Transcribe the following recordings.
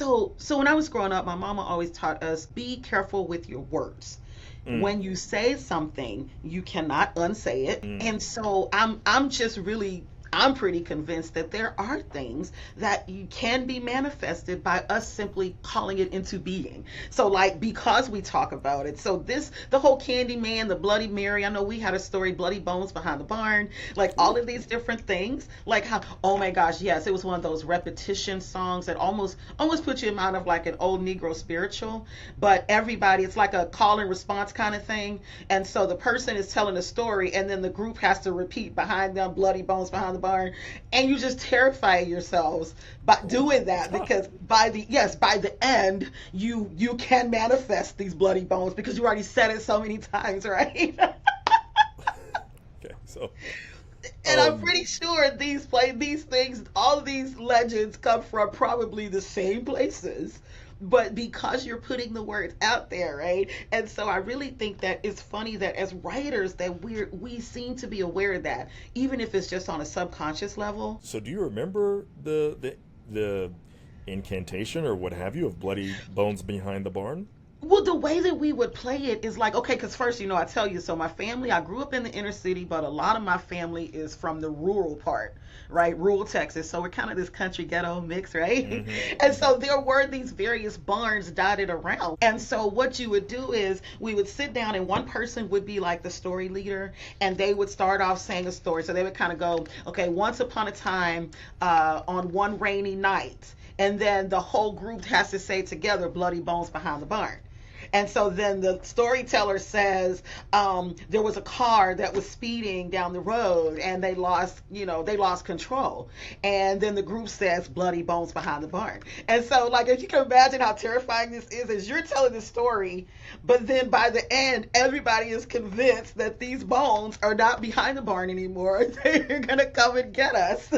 So when I was growing up, my mama always taught us be careful with your words. Mm, When you say something, you cannot unsay it. mm. And so I'm just really I'm pretty convinced that there are things that you can be manifested by us simply calling it into being. So like because we talk about it. So this the whole Candy Man, the Bloody Mary, I know we had a story, Bloody Bones Behind the Barn, like all Ooh. of these different things. Like how oh my gosh, yes, it was one of those repetition songs that almost put you in mind of like an old Negro spiritual, but everybody it's like a call and response kind of thing. And so the person is telling a story, and then the group has to repeat behind them, bloody bones behind the barn, and you just terrify yourselves by Oh, doing that's that hot. because by the end you can manifest these bloody bones because you already said it so many times, right? Okay, so And I'm um, pretty sure these things, all of these legends come from probably the same places. But because you're putting the words out there, right? And so I really think that it's funny that as writers that we seem to be aware of that, even if it's just on a subconscious level. so do you remember the incantation or what have you of bloody bones behind the barn? Well, the way that we would play it is like, okay, because first, I tell you, so my family, I grew up in the inner city, but a lot of my family is from the rural part, right? Rural Texas. So we're kind of this country ghetto mix, right? Mm-hmm. And Mm-hmm. so there were these various barns dotted around. And so what you would do is we would sit down and one person would be like the story leader and they would start off saying a story. So they would kind of go, okay, once upon a time on one rainy night. And then the whole group has to say together, bloody bones behind the barn. And so then the storyteller says there was a car that was speeding down the road and they lost control. And then the group says bloody bones behind the barn. And so like if you can imagine how terrifying this is you're telling the story, but then by the end everybody is convinced that these bones are not behind the barn anymore. They're gonna come and get us.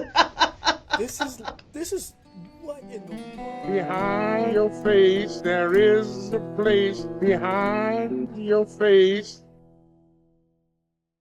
This is this is what in the world? Behind your face, there is a place behind your face.